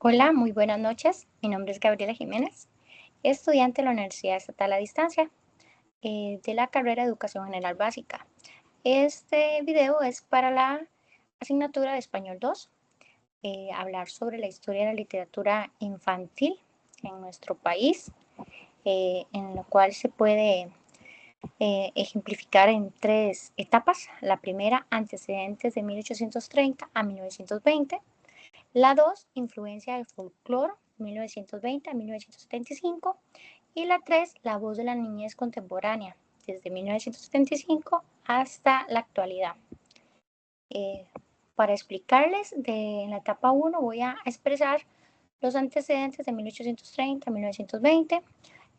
Hola, muy buenas noches. Mi nombre es Gabriela Jiménez, estudiante de la Universidad Estatal a Distancia de la carrera de Educación General Básica. Este video es para la asignatura de Español 2, hablar sobre la historia de la literatura infantil en nuestro país, en lo cual se puede ejemplificar en tres etapas. La primera, antecedentes de 1830 a 1920. La 2, influencia del folclore, 1920 a 1975. Y la 3, la voz de la niñez contemporánea, desde 1975 hasta la actualidad. Eh, para explicarles, en la etapa 1 voy a expresar los antecedentes de 1830 a 1920,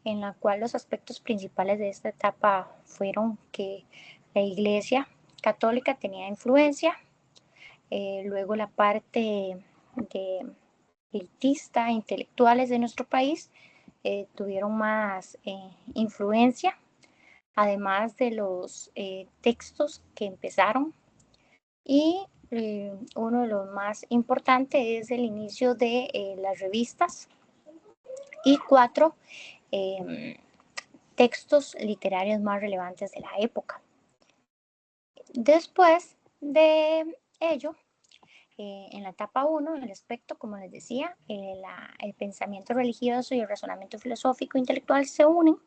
en la cual los aspectos principales de esta etapa fueron que la Iglesia Católica tenía influencia, luego la parte de elitista, intelectuales de nuestro país tuvieron más influencia, además de los textos que empezaron. Y uno de los más importantes es el inicio de las revistas y 4 textos literarios más relevantes de la época. Después de ello, en la etapa 1, el aspecto, como les decía, el pensamiento religioso y el razonamiento filosófico e intelectual se unen.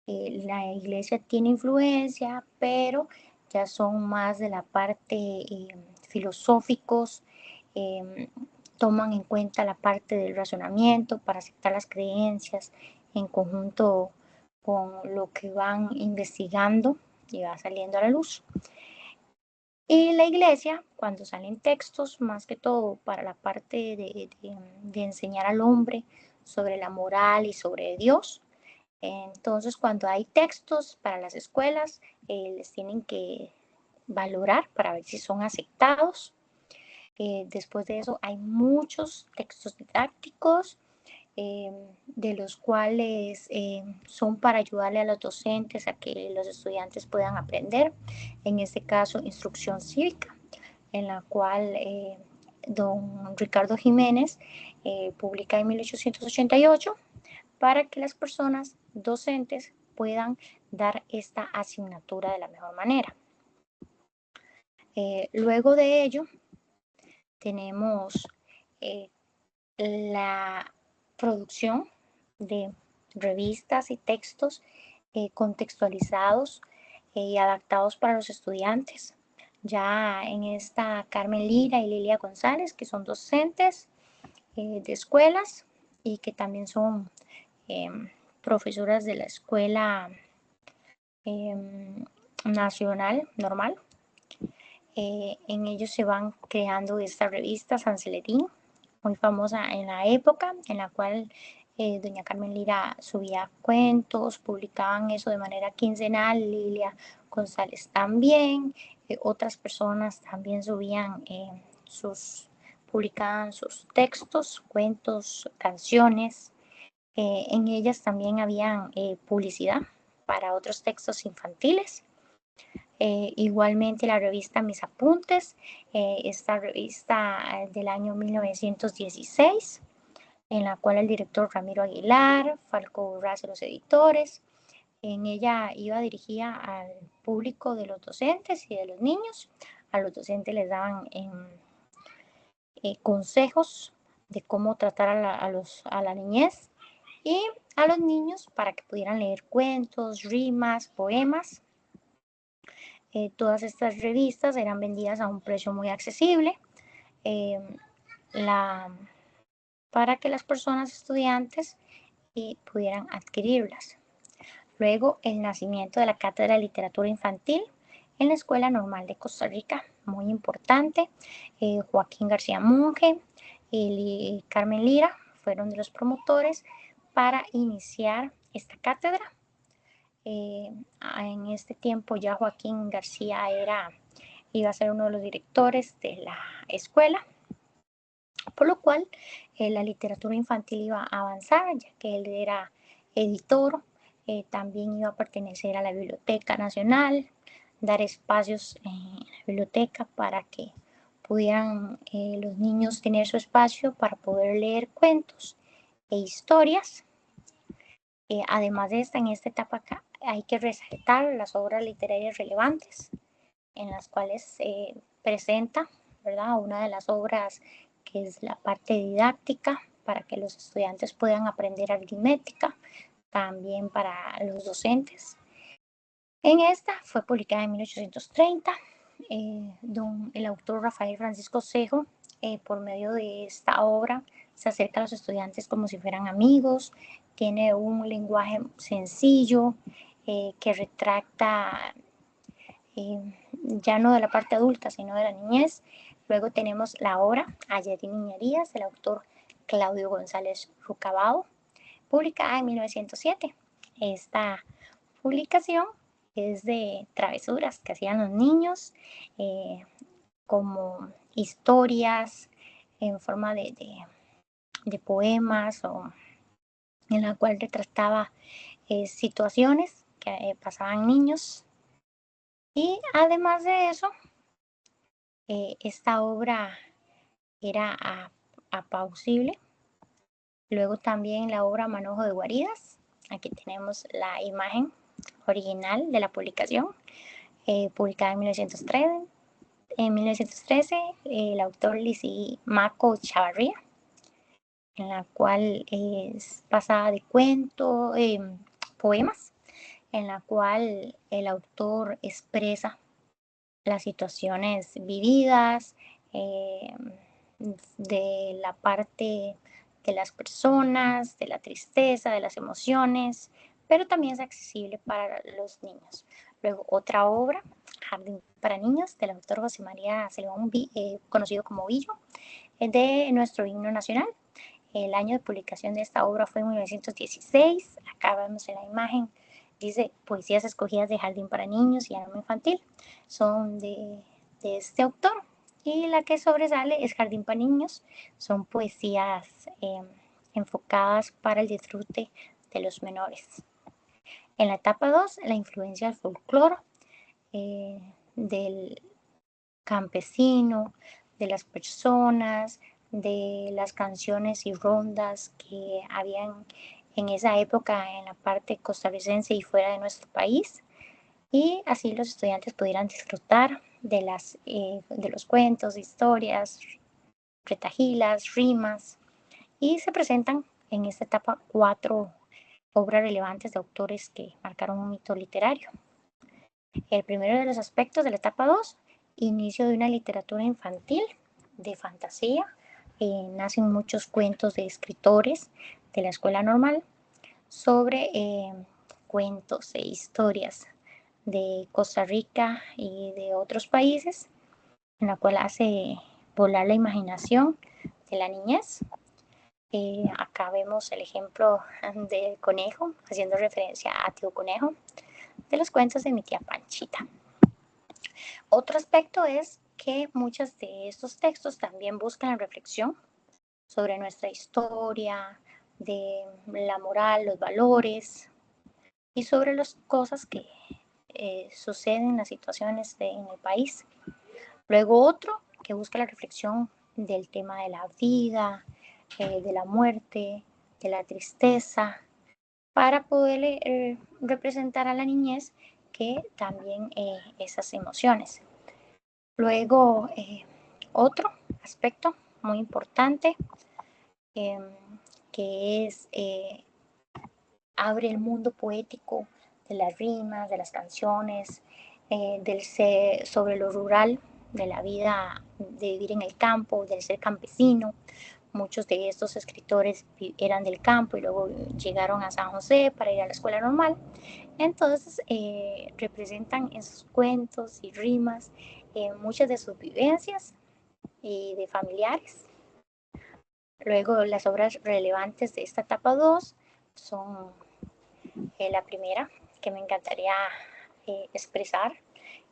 La iglesia tiene influencia, pero ya son más de la parte filosóficos, eh, toman en cuenta la parte del razonamiento para aceptar las creencias en conjunto con lo que van investigando y va saliendo a la luz. Y la iglesia, cuando salen textos, más que todo para la parte de enseñar al hombre sobre la moral y sobre Dios, entonces cuando hay textos para las escuelas, les tienen que valorar para ver si son aceptados. Después de eso hay muchos textos didácticos, de los cuales son para ayudarle a los docentes a que los estudiantes puedan aprender. En este caso, instrucción cívica, en la cual don Ricardo Jiménez publica en 1888 para que las personas docentes puedan dar esta asignatura de la mejor manera. Luego de ello, tenemos la producción de revistas y textos contextualizados y adaptados para los estudiantes. Ya en esta Carmen Lira y Lilia González, que son docentes de escuelas y que también son eh, profesoras de la escuela nacional normal. En ellos se van creando esta revista San Celerín, muy famosa en la época, en la cual doña Carmen Lira subía cuentos, publicaban eso de manera quincenal, Lilia González también, otras personas también subían publicaban sus textos, cuentos, canciones. En ellas también habían publicidad para otros textos infantiles. Igualmente la revista Mis Apuntes, esta revista del año 1916, en la cual el director Ramiro Aguilar, Falco Urraz y los editores. En ella iba dirigida al público de los docentes y de los niños. A los docentes les daban consejos de cómo tratar a la niñez, y a los niños para que pudieran leer cuentos, rimas, poemas. Todas estas revistas eran vendidas a un precio muy accesible eh, la, para que las personas estudiantes pudieran adquirirlas. Luego, el nacimiento de la Cátedra de Literatura Infantil en la Escuela Normal de Costa Rica, muy importante. Joaquín García Monge y Carmen Lira fueron de los promotores para iniciar esta cátedra. En este tiempo ya Joaquín García iba a ser uno de los directores de la escuela, por lo cual la literatura infantil iba a avanzar, ya que él era editor, también iba a pertenecer a la Biblioteca Nacional, dar espacios en la biblioteca para que pudieran los niños tener su espacio para poder leer cuentos e historias. Además de esta, en esta etapa acá, hay que resaltar las obras literarias relevantes en las cuales se presenta, ¿verdad? Una de las obras que es la parte didáctica para que los estudiantes puedan aprender aritmética, también para los docentes. En esta fue publicada en 1830. El autor Rafael Francisco Cejo, por medio de esta obra, se acerca a los estudiantes como si fueran amigos, tiene un lenguaje sencillo que retrata ya no de la parte adulta, sino de la niñez. Luego tenemos la obra Ayer y Niñerías, del autor Claudio González Rucabao, publicada en 1907. Esta publicación es de travesuras que hacían los niños, como historias en forma de poemas, o en la cual retrataba situaciones que pasaban niños. Y además de eso, esta obra era apacible. Luego también la obra Manojo de Guaridas. Aquí tenemos la imagen original de la publicación, publicada en 1913. En 1913, el autor Maco Chavarría, en la cual es basada de cuentos, poemas, en la cual el autor expresa las situaciones vividas, de la parte de las personas, de la tristeza, de las emociones, pero también es accesible para los niños. Luego, otra obra, Jardín para niños, del autor José María Celón, conocido como Villo, es de nuestro himno nacional. El año de publicación de esta obra fue en 1916. Acá vemos en la imagen, dice Poesías escogidas de Jardín para niños y Álbum infantil. Son de este autor. Y la que sobresale es Jardín para niños. Son poesías enfocadas para el disfrute de los menores. En la etapa 2, la influencia del folclore, del campesino, de las personas, de las canciones y rondas que habían en esa época en la parte costarricense y fuera de nuestro país. Y así los estudiantes pudieran disfrutar de los cuentos, historias, retahilas, rimas. Y se presentan en esta etapa 4 obras relevantes de autores que marcaron un hito literario. El primero de los aspectos de la etapa 2, inicio de una literatura infantil de fantasía. Nacen muchos cuentos de escritores de la escuela normal sobre cuentos e historias de Costa Rica y de otros países, en la cual hace volar la imaginación de la niñez. Acá vemos el ejemplo del conejo, haciendo referencia a Tío Conejo, de los cuentos de mi tía Panchita. Otro aspecto es que muchos de estos textos también buscan la reflexión sobre nuestra historia, de la moral, los valores y sobre las cosas que suceden en las situaciones en el país. Luego otro que busca la reflexión del tema de la vida, de la muerte, de la tristeza, para poder representar a la niñez que también esas emociones. Luego, otro aspecto muy importante que es abre el mundo poético de las rimas, de las canciones, sobre lo rural, de la vida de vivir en el campo, del ser campesino. Muchos de estos escritores eran del campo y luego llegaron a San José para ir a la escuela normal. Entonces representan en sus cuentos y rimas muchas de sus vivencias y de familiares. Luego las obras relevantes de esta etapa 2 son la primera que me encantaría expresar,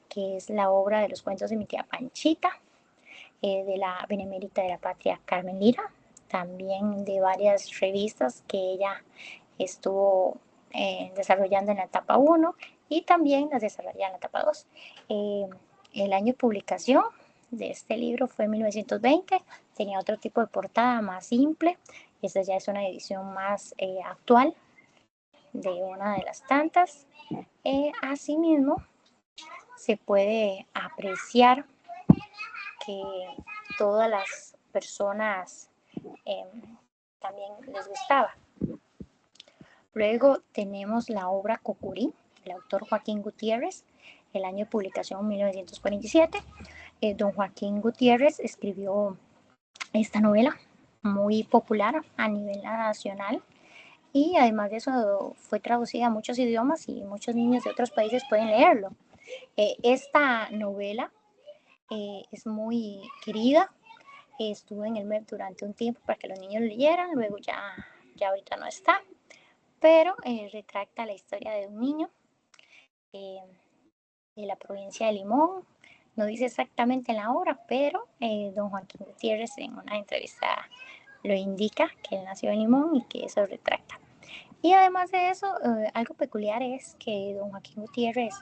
que es la obra de los cuentos de mi tía Panchita, de la Benemérita de la Patria Carmen Lira, también de varias revistas que ella estuvo desarrollando en la etapa 1 y también las desarrolla en la etapa 2. El año de publicación de este libro fue en 1920, tenía otro tipo de portada más simple. Esta ya es una edición más actual de una de las tantas. Asimismo, se puede apreciar que todas las personas también les gustaba. Luego tenemos la obra Cocurí, el autor Joaquín Gutiérrez, el año de publicación 1947. Don Joaquín Gutiérrez escribió esta novela muy popular a nivel nacional y además de eso fue traducida a muchos idiomas y muchos niños de otros países pueden leerlo. Esta novela es muy querida, estuvo en el MEP durante un tiempo para que los niños lo leyeran, luego ya ahorita no está, pero retrata la historia de un niño eh, de la provincia de Limón. No dice exactamente en la obra, pero don Joaquín Gutiérrez en una entrevista lo indica, que él nació en Limón y que eso retrata. Y además de eso, algo peculiar es que don Joaquín Gutiérrez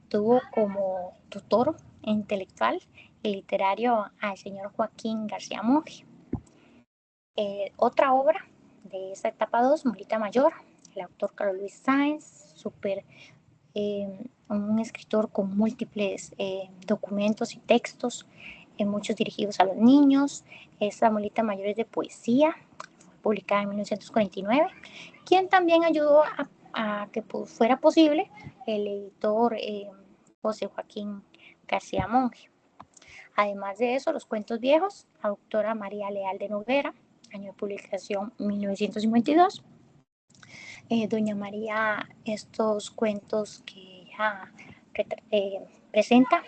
tuvo como tutor intelectual y literario al señor Joaquín García Monge. Otra obra de esa etapa 2, Mulita Mayor, el autor Carlos Luis Sáenz, un escritor con múltiples documentos y textos, muchos dirigidos a los niños. Esta Mulita Mayor es de poesía, fue publicada en 1949, quien también ayudó a que fuera posible el editor José Joaquín García Monge. Además de eso, los cuentos viejos, autora María Leal de Noguera, año de publicación 1952. Doña María, estos cuentos que ella presenta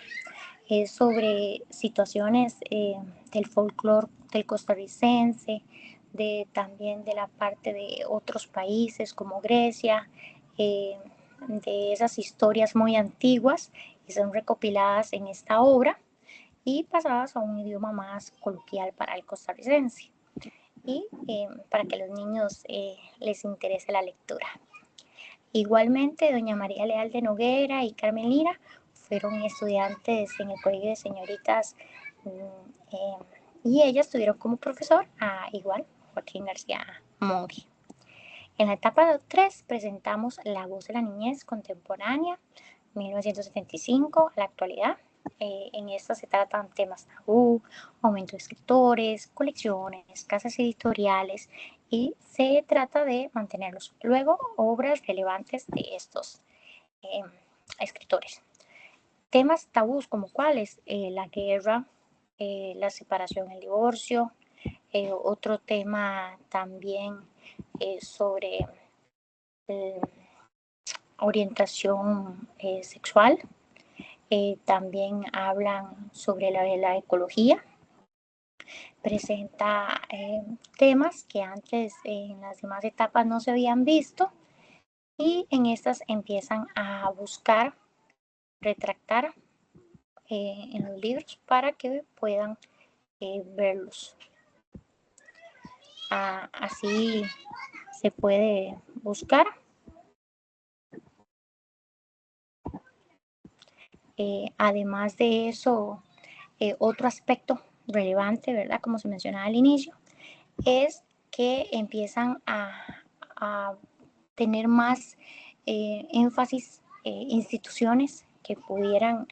es sobre situaciones del folclore del costarricense, también de la parte de otros países como Grecia, de esas historias muy antiguas que son recopiladas en esta obra y pasadas a un idioma más coloquial para el costarricense y para que a los niños les interese la lectura. Igualmente, doña María Leal de Noguera y Carmen Lira fueron estudiantes en el Colegio de Señoritas y ellas tuvieron como profesor a igual Joaquín García Monge. En la etapa 3 presentamos La voz de la niñez contemporánea, 1975 a la actualidad. En esta se tratan temas tabú, aumento de escritores, colecciones, casas editoriales y se trata de mantenerlos. Luego, obras relevantes de estos escritores. Temas tabús como cuáles, la guerra, la separación, el divorcio, otro tema también sobre orientación sexual. También hablan sobre la ecología. Presenta temas que antes en las demás etapas no se habían visto y en estas empiezan a buscar retractar en los libros para que puedan verlos. Así se puede buscar. Además de eso, otro aspecto relevante, ¿verdad? Como se mencionaba al inicio, es que empiezan a tener más énfasis instituciones que pudieran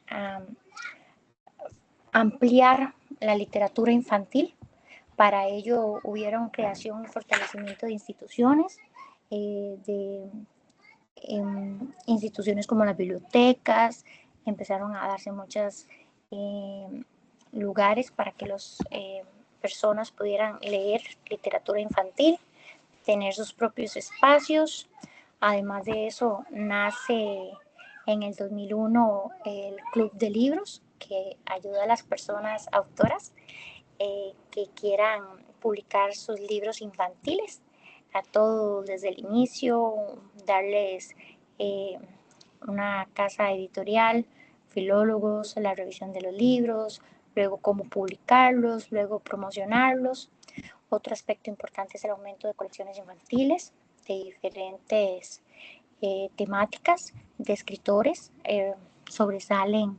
ampliar la literatura infantil. Para ello hubieron creación y fortalecimiento de instituciones, de instituciones como las bibliotecas, empezaron a darse muchos lugares para que las personas pudieran leer literatura infantil, tener sus propios espacios. Además de eso, nace en el 2001 el Club de Libros, que ayuda a las personas autoras que quieran publicar sus libros infantiles, a todo desde el inicio, darles una casa editorial, filólogos, la revisión de los libros, luego cómo publicarlos, luego promocionarlos. Otro aspecto importante es el aumento de colecciones infantiles de diferentes temáticas de escritores. Sobresalen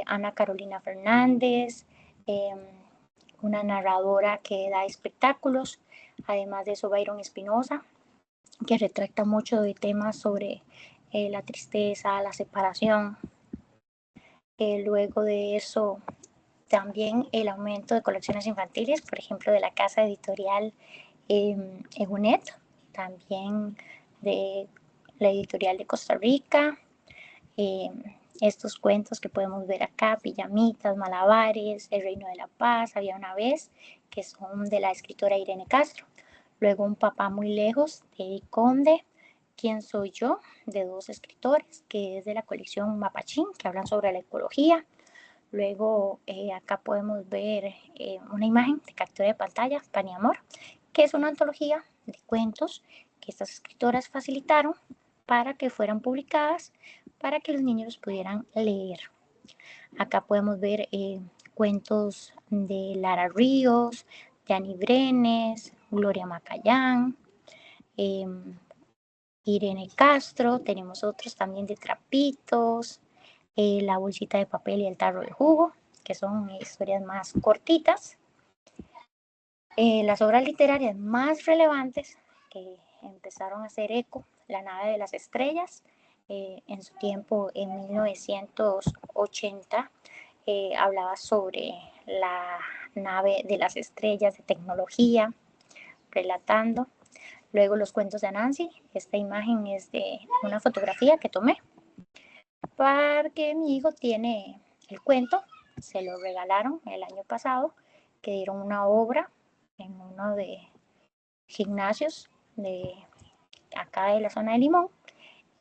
Ana Carolina Fernández, una narradora que da espectáculos. Además de eso, Byron Espinosa, que retrata mucho de temas sobre la tristeza, la separación. Luego de eso, también el aumento de colecciones infantiles, por ejemplo, de la casa editorial Egunet, también de la editorial de Costa Rica. Estos cuentos que podemos ver acá, Pijamitas, Malabares, El Reino de la Paz, Había una vez, que son de la escritora Irene Castro. Luego Un papá muy lejos, de Eric Conde. ¿Quién soy yo?, de dos escritores, que es de la colección Mapachín, que hablan sobre la ecología. Luego acá podemos ver una imagen de captura de pantalla, Pan y Amor, que es una antología de cuentos que estas escritoras facilitaron para que fueran publicadas, para que los niños pudieran leer. Acá podemos ver cuentos de Lara Ríos, de Ani Brenes, Gloria Macallán, Irene Castro. Tenemos otros también de Trapitos, La bolsita de papel y el tarro de jugo, que son historias más cortitas. Las obras literarias más relevantes que empezaron a hacer eco, La nave de las estrellas, en su tiempo, en 1980, hablaba sobre la nave de las estrellas de tecnología, relatando. Luego Los cuentos de Anansi. Esta imagen es de una fotografía que tomé porque mi hijo tiene el cuento, se lo regalaron el año pasado, que dieron una obra en uno de gimnasios de acá de la zona de Limón.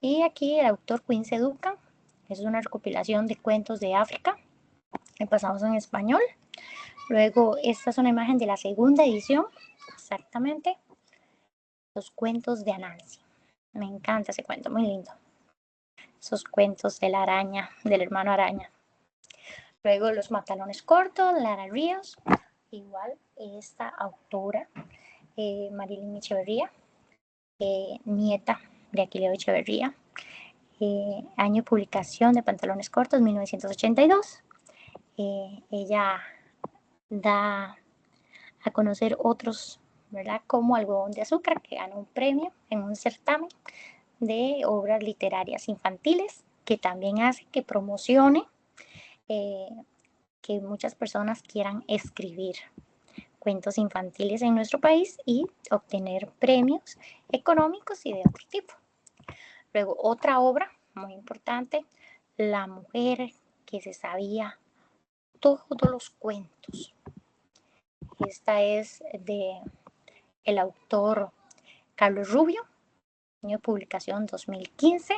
Y aquí el autor Quince Duncan, es una recopilación de cuentos de África, pasados en español. Luego esta es una imagen de la segunda edición, exactamente, Los cuentos de Anansi. Me encanta ese cuento, muy lindo. Esos cuentos de la araña, del hermano araña. Luego Los pantalones cortos, Lara Ríos. Igual esta autora, Marilyn Echeverría, nieta de Aquileo Echeverría. Año de publicación de Pantalones cortos, 1982. Ella da a conocer otros, ¿verdad?, como Algodón de azúcar, que ganó un premio en un certamen de obras literarias infantiles, que también hace que promocione que muchas personas quieran escribir cuentos infantiles en nuestro país y obtener premios económicos y de otro tipo. Luego, otra obra muy importante, La mujer que se sabía todos los cuentos. Esta es de el autor Carlos Rubio, año de publicación 2015.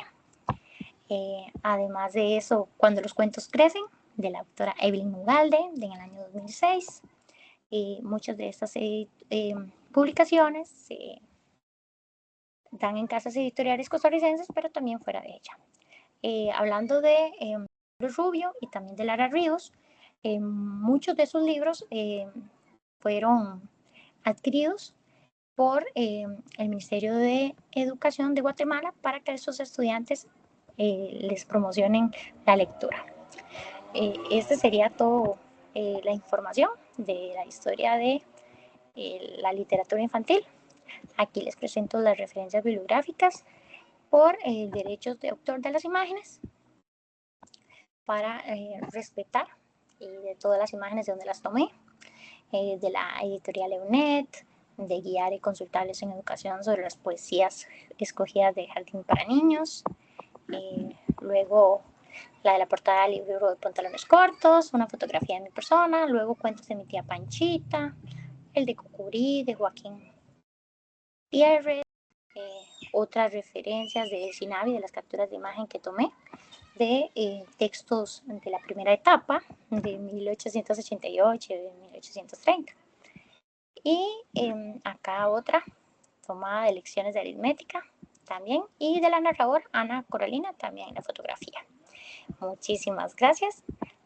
Además de eso, Cuando los cuentos crecen, de la autora Evelyn Ugalde, en el año 2006. Muchas de estas publicaciones se dan en casas editoriales costarricenses, pero también fuera de ella. Hablando de Rubio y también de Lara Ríos, muchos de esos libros fueron adquiridos por el Ministerio de Educación de Guatemala para que a esos estudiantes les promocionen la lectura. Este sería todo la información de la historia de la literatura infantil. Aquí les presento las referencias bibliográficas por derechos de autor de las imágenes para respetar de todas las imágenes de donde las tomé, de la editorial EUNET, de guiar y consultarles en educación sobre las poesías escogidas de Jardín para Niños. Luego la de la portada del libro de Pantalones cortos, una fotografía de mi persona, luego cuentos de mi tía Panchita, el de Cucurí, de Joaquín Pierre, otras referencias de Sinavi, de las capturas de imagen que tomé, de textos de la primera etapa, de 1888 y de 1830. Y acá otra tomada de lecciones de aritmética también, y de la narradora Ana Coralina también en la fotografía. Muchísimas gracias,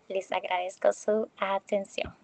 les agradezco su atención.